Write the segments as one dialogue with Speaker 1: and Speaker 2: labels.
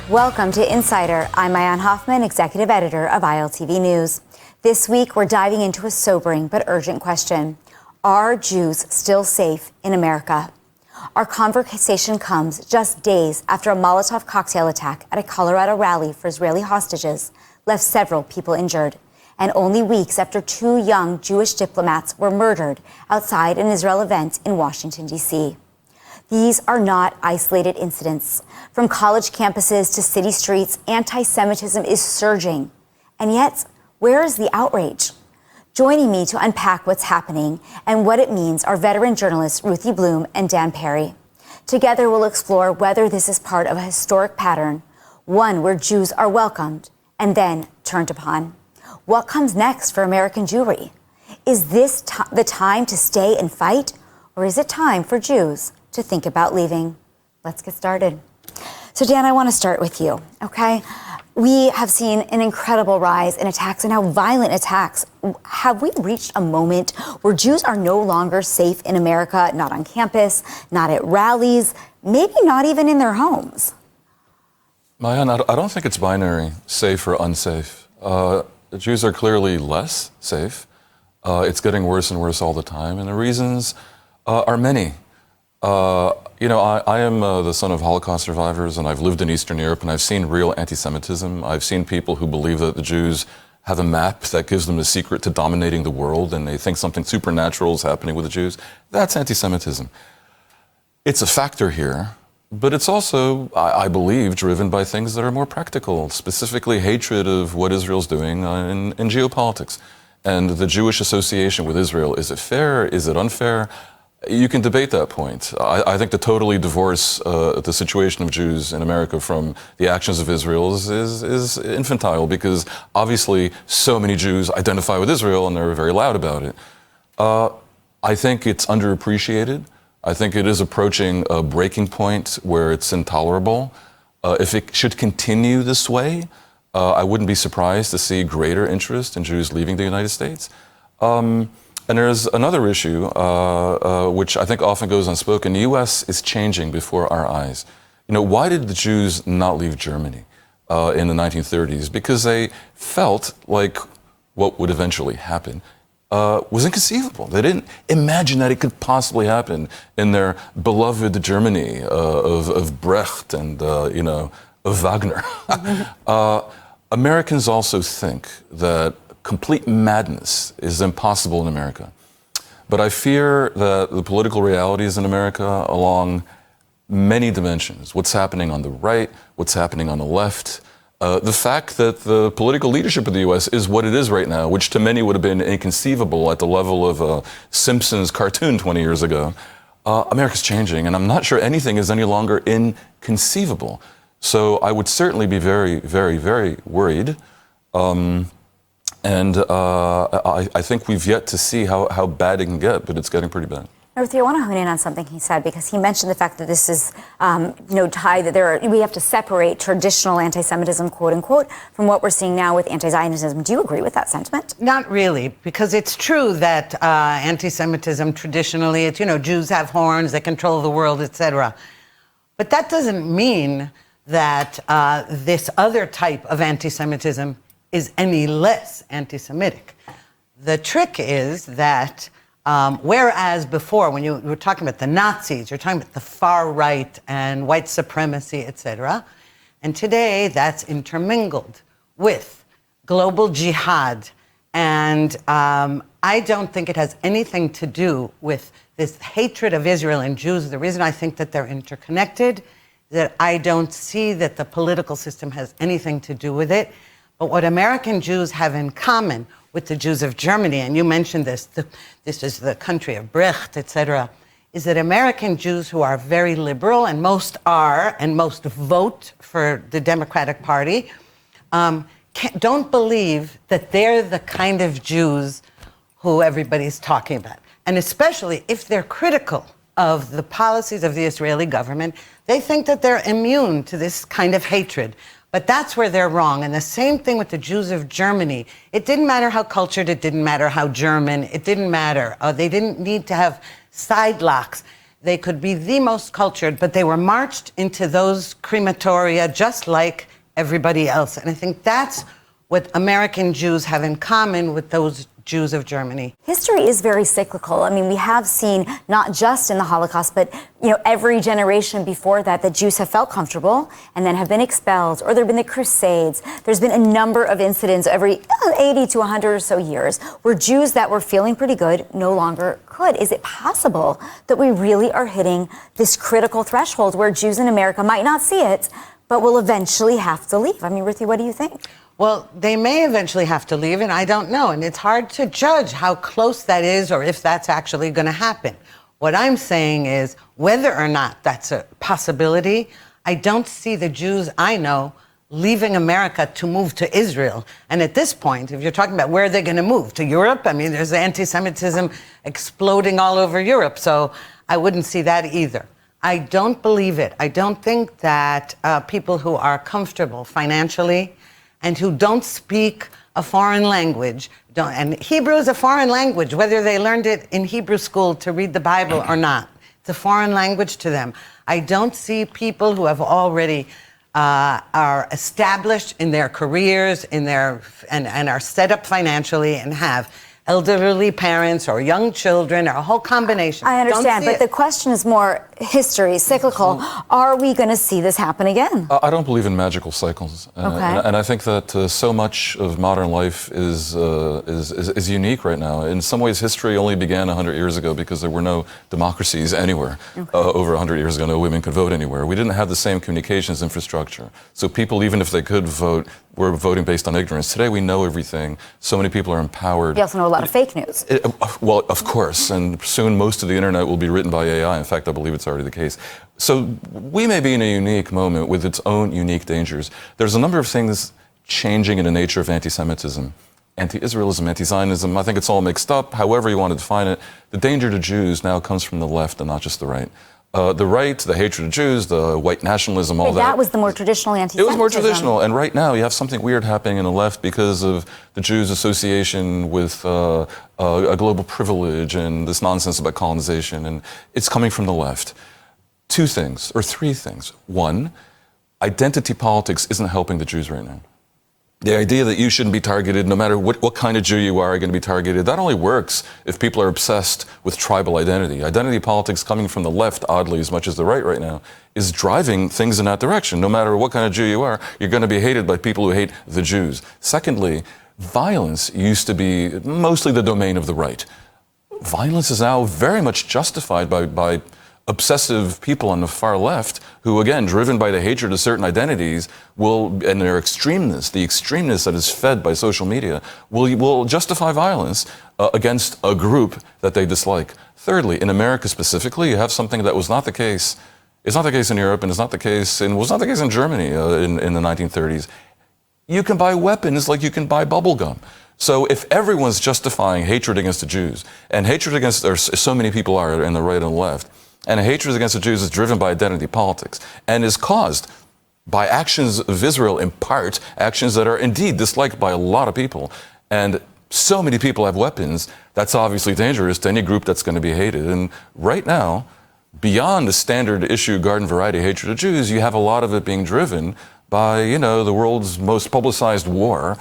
Speaker 1: Welcome to Insider. I'm Ayan Hoffman, executive editor of ILTV News. This week, we're diving into a sobering but urgent question. Are Jews still safe in America? Our conversation comes just days after a Molotov cocktail attack at a Colorado rally for Israeli hostages left several people injured, and only weeks after two young Jewish diplomats were murdered outside an Israel event in Washington, D.C. These are not isolated incidents. From college campuses to city streets, anti-Semitism is surging. And yet, where is the outrage? Joining me to unpack what's happening and what it means are veteran journalists Ruthie Bloom and Dan Perry. Together, we'll explore whether this is part of a historic pattern, one where Jews are welcomed and then turned upon. What comes next for American Jewry? Is this the time to stay and fight, or is it time for Jews to think about leaving? Let's get started. So Dan, I want to start with you, okay? We have seen an incredible rise in attacks and now violent attacks. Have we reached a moment where Jews are no longer safe in America, not on campus, not at rallies, maybe not even in their homes?
Speaker 2: Mayan, I don't think it's binary, safe or unsafe. Jews are clearly less safe. It's getting worse and worse all the time, and the reasons are many. I am the son of Holocaust survivors, and I've lived in Eastern Europe, and I've seen real anti-Semitism. I've seen people who believe that the Jews have a map that gives them the secret to dominating the world, and they think something supernatural is happening with the Jews. That's anti-Semitism. It's a factor here, but it's also, I believe, driven by things that are more practical, specifically hatred of what Israel's doing in geopolitics. And the Jewish association with Israel, is it fair? Is it unfair? You can debate that point. I think to totally divorce the situation of Jews in America from the actions of Israel is infantile, because obviously so many Jews identify with Israel and they're very loud about it. I think it's underappreciated. I think it is approaching a breaking point where it's intolerable. If it should continue this way, I wouldn't be surprised to see greater interest in Jews leaving the United States. And there's another issue, which I think often goes unspoken. The U.S. is changing before our eyes. Why did the Jews not leave Germany in the 1930s? Because they felt like what would eventually happen was inconceivable. They didn't imagine that it could possibly happen in their beloved Germany of Brecht and, of Wagner. Americans also think that complete madness is impossible in America. But I fear that the political realities in America along many dimensions, what's happening on the right, what's happening on the left, the fact that the political leadership of the U.S. is what it is right now, which to many would have been inconceivable at the level of a Simpsons cartoon 20 years ago, America's changing, and I'm not sure anything is any longer inconceivable. So I would certainly be very, very, very worried. And I think we've yet to see how bad it can get, but it's getting pretty bad.
Speaker 1: Ruthie, I want to hone in on something he said, because he mentioned the fact that this is, tied, that we have to separate traditional anti-Semitism, quote unquote, from what we're seeing now with anti-Zionism. Do you agree with that sentiment?
Speaker 3: Not really, because it's true that anti-Semitism traditionally, it's, Jews have horns, they control the world, etc. But that doesn't mean that this other type of anti-Semitism is any less anti-Semitic. The trick is that whereas before, when you were talking about the Nazis, you're talking about the far right and white supremacy, etc., and today that's intermingled with global jihad. And I don't think it has anything to do with this hatred of Israel and Jews. The reason I think that they're interconnected, that I don't see that the political system has anything to do with it. But what American Jews have in common with the Jews of Germany, and you mentioned this, this is the country of Brecht, etc., is that American Jews who are very liberal, and most are, and most vote for the Democratic Party, don't believe that they're the kind of Jews who everybody's talking about. And especially if they're critical of the policies of the Israeli government, they think that they're immune to this kind of hatred. But that's where they're wrong. And the same thing with the Jews of Germany. It didn't matter how cultured, it didn't matter how German, it didn't matter. They didn't need to have side locks. they could be the most cultured, but they were marched into those crematoria just like everybody else. And I think that's what American Jews have in common with those Jews of Germany.
Speaker 1: History is very cyclical. I mean, we have seen not just in the Holocaust, but every generation before that, that Jews have felt comfortable and then have been expelled, or there have been the Crusades. There's been a number of incidents every 80 to 100 or so years where Jews that were feeling pretty good no longer could. Is it possible that we really are hitting this critical threshold where Jews in America might not see it, but will eventually have to leave? I mean, Ruthie, what do you think?
Speaker 3: Well, they may eventually have to leave, and I don't know. And it's hard to judge how close that is or if that's actually going to happen. What I'm saying is, whether or not that's a possibility, I don't see the Jews I know leaving America to move to Israel. And at this point, if you're talking about where they're going to move, to Europe, I mean, there's anti-Semitism exploding all over Europe, so I wouldn't see that either. I don't believe it. I don't think that people who are comfortable financially and who don't speak a foreign language, and Hebrew is a foreign language, whether they learned it in Hebrew school to read the Bible or not. It's a foreign language to them. I don't see people who have already are established in their careers, and are set up financially and have elderly parents or young children or a whole combination.
Speaker 1: I understand, but the question is more history, cyclical. Are we going to see this happen again?
Speaker 2: I don't believe in magical cycles. And I think that so much of modern life is unique right now. In some ways, history only began 100 years ago because there were no democracies anywhere. Over 100 years ago, no women could vote anywhere. We didn't have the same communications infrastructure. So people, even if they could vote, were voting based on ignorance. Today, we know everything. So many people are empowered.
Speaker 1: We also know a lot of fake news.
Speaker 2: Well, of course. And soon, most of the internet will be written by AI. In fact, I believe it's already the case. So we may be in a unique moment with its own unique dangers. There's a number of things changing in the nature of anti-Semitism. Anti-Israelism, anti-Zionism, I think it's all mixed up, however you want to define it. The danger to Jews now comes from the left and not just the right. The right, the hatred of Jews, the white nationalism, all that.
Speaker 1: That was the more traditional anti-Semitism.
Speaker 2: It was more traditional. And right now you have something weird happening in the left because of the Jews' association with a global privilege and this nonsense about colonization. And it's coming from the left. Two things, or three things. One, identity politics isn't helping the Jews right now. The idea that you shouldn't be targeted, no matter what kind of Jew you are going to be targeted, that only works if people are obsessed with tribal identity. Identity politics coming from the left, oddly, as much as the right now, is driving things in that direction. No matter what kind of Jew you are, you're going to be hated by people who hate the Jews. Secondly, violence used to be mostly the domain of the right. Violence is now very much justified by obsessive people on the far left who, again, driven by the hatred of certain identities, and their extremeness, the extremeness that is fed by social media, will justify violence against a group that they dislike. Thirdly, in America specifically, you have something that was not the case. It's not the case in Europe, and was not the case in Germany in the 1930s. You can buy weapons like you can buy bubble gum. So if everyone's justifying hatred against the Jews, and hatred against, or so many people are in the right and the left, and hatred against the Jews is driven by identity politics and is caused by actions of Israel, in part, actions that are indeed disliked by a lot of people. And so many people have weapons, that's obviously dangerous to any group that's going to be hated. And right now, beyond the standard issue garden variety hatred of Jews, you have a lot of it being driven by, the world's most publicized war,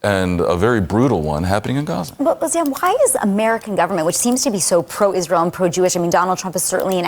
Speaker 2: and a very brutal one happening in Gaza.
Speaker 1: But Sam, why is the American government, which seems to be so pro-Israel and pro-Jewish, I mean, Donald Trump is certainly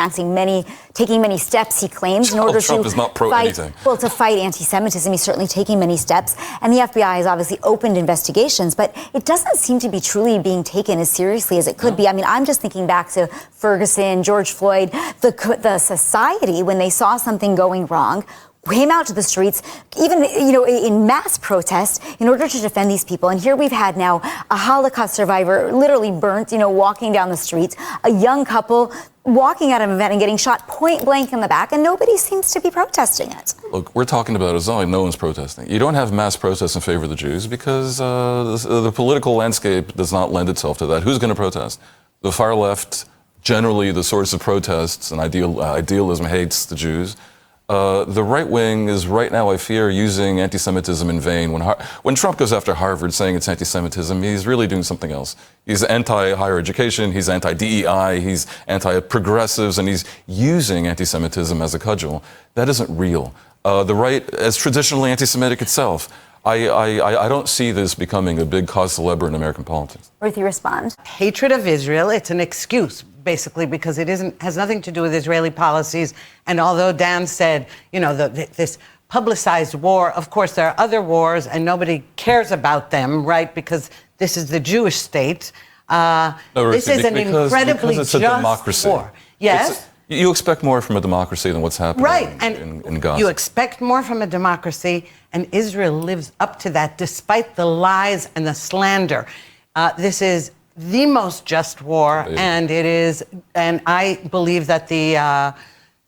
Speaker 1: taking many steps, he claims, in order
Speaker 2: Trump is not pro-anything.
Speaker 1: Well, to fight anti-Semitism, he's certainly taking many steps. And the FBI has obviously opened investigations, but it doesn't seem to be truly being taken as seriously as it could be. I mean, I'm just thinking back to Ferguson, George Floyd, the society, when they saw something going wrong, came out to the streets, even, in mass protest in order to defend these people. And here we've had now a Holocaust survivor literally burnt, walking down the streets, a young couple walking out of an event and getting shot point blank in the back, and nobody seems to be protesting it.
Speaker 2: Look, we're talking about a zone, no one's protesting. You don't have mass protests in favor of the Jews because the political landscape does not lend itself to that. Who's going to protest? The far left, generally the source of protests and idealism, hates the Jews. The right wing is right now, I fear, using anti-Semitism in vain. When Trump goes after Harvard saying it's anti-Semitism, he's really doing something else. He's anti-higher education, he's anti-DEI, he's anti-progressives, and he's using anti-Semitism as a cudgel. That isn't real. The right is traditionally anti-Semitic itself. I don't see this becoming a big cause célèbre in American politics.
Speaker 1: Ruthie, respond.
Speaker 3: Hatred of Israel, it's an excuse, basically, because it has nothing to do with Israeli policies. And although Dan said, you know, this publicized war, of course, there are other wars and nobody cares about them, right? Because this is the Jewish state. This is an incredibly
Speaker 2: it's a
Speaker 3: just
Speaker 2: democracy.
Speaker 3: war. Yes?
Speaker 2: You expect more from a democracy than what's happening in Gaza.
Speaker 3: You expect more from a democracy, and Israel lives up to that despite the lies and the slander. This is the most just war, and I believe that the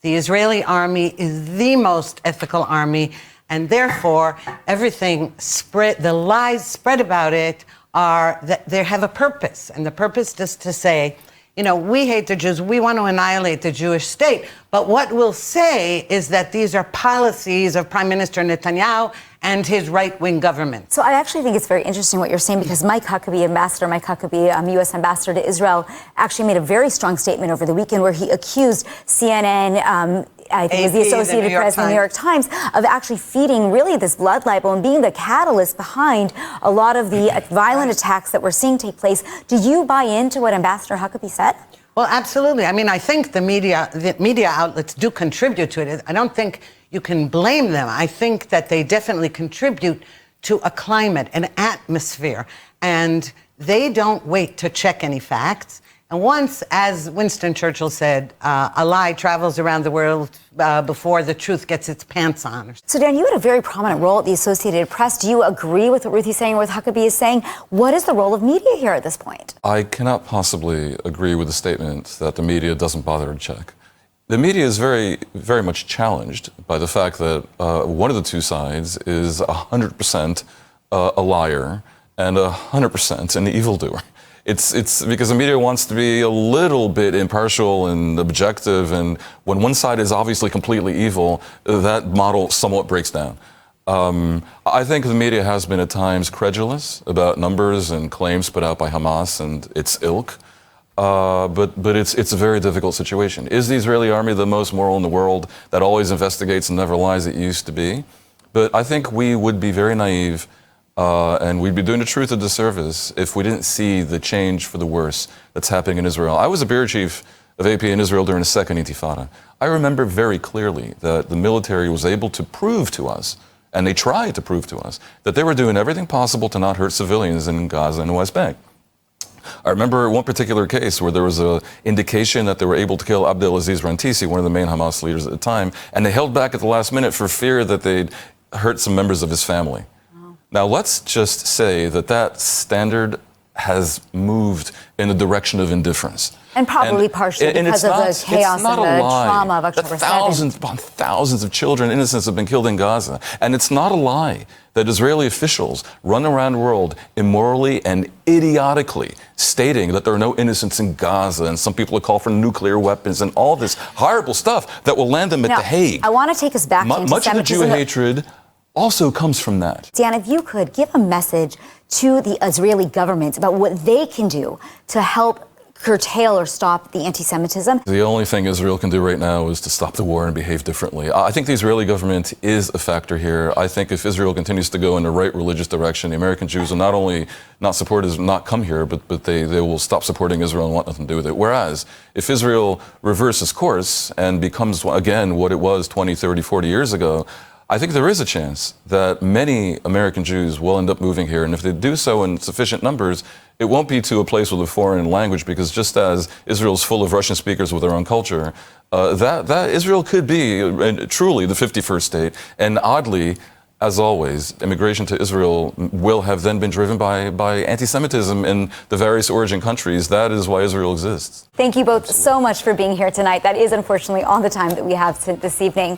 Speaker 3: Israeli army is the most ethical army, and therefore the lies spread about it are that they have a purpose, and the purpose is to say, you know, we hate the Jews, we want to annihilate the Jewish state. But what we'll say is that these are policies of Prime Minister Netanyahu and his right-wing government.
Speaker 1: So I actually think it's very interesting what you're saying, because Ambassador Mike Huckabee, U.S. Ambassador to Israel, actually made a very strong statement over the weekend where he accused CNN, I think it was the Associated Press and the New York Times, of actually feeding really this blood libel and being the catalyst behind a lot of the violent attacks that we're seeing take place. Do you buy into what Ambassador Huckabee said?
Speaker 3: Well, absolutely. I mean, I think the media outlets do contribute to it. I don't think you can blame them. I think that they definitely contribute to a climate, an atmosphere, and they don't wait to check any facts. And once, as Winston Churchill said, a lie travels around the world before the truth gets its pants on.
Speaker 1: So, Dan, you had a very prominent role at the Associated Press. Do you agree with what Ruthie's saying or what Huckabee is saying? What is the role of media here at this point?
Speaker 2: I cannot possibly agree with the statement that the media doesn't bother to check. The media is very, very much challenged by the fact that one of the two sides is 100% a liar and 100% an evildoer. It's because the media wants to be a little bit impartial and objective, and when one side is obviously completely evil, that model somewhat breaks down. I think the media has been at times credulous about numbers and claims put out by Hamas and its ilk, but it's a very difficult situation. Is the Israeli army the most moral in the world that always investigates and never lies it used to be? But I think we would be very naive and we'd be doing the truth a disservice if we didn't see the change for the worse that's happening in Israel. I was a bureau chief of AP in Israel during the Second Intifada. I remember very clearly that the military was able to prove to us, and they tried to prove to us, that they were doing everything possible to not hurt civilians in Gaza and the West Bank. I remember one particular case where there was an indication that they were able to kill Abdelaziz Rantisi, one of the main Hamas leaders at the time, and they held back at the last minute for fear that they'd hurt some members of his family. Now, let's just say that that standard has moved in the direction of indifference.
Speaker 1: And probably partially because of the chaos and the trauma of October 7th.
Speaker 2: Thousands upon thousands of children, innocents, have been killed in Gaza. And it's not a lie that Israeli officials run around the world immorally and idiotically stating that there are no innocents in Gaza, and some people are calling for nuclear weapons and all this horrible stuff that will land them at The Hague.
Speaker 1: I want to take us back to anti-Semitism.
Speaker 2: Much of the Jew hatred also comes from that.
Speaker 1: Dan, if you could give a message to the Israeli government about what they can do to help curtail or stop the anti-Semitism.
Speaker 2: The only thing Israel can do right now is to stop the war and behave differently. I think the Israeli government is a factor here. I think if Israel continues to go in the right religious direction, the American Jews will not only not come here, but they will stop supporting Israel and want nothing to do with it. Whereas, if Israel reverses course and becomes, again, what it was 20, 30, 40 years ago, I think there is a chance that many American Jews will end up moving here. And if they do so in sufficient numbers, it won't be to a place with a foreign language, because just as Israel's full of Russian speakers with their own culture, that Israel could be truly the 51st state. And oddly, as always, immigration to Israel will have then been driven by anti-Semitism in the various origin countries. That is why Israel exists.
Speaker 1: Thank you both so much for being here tonight. That is unfortunately all the time that we have this evening.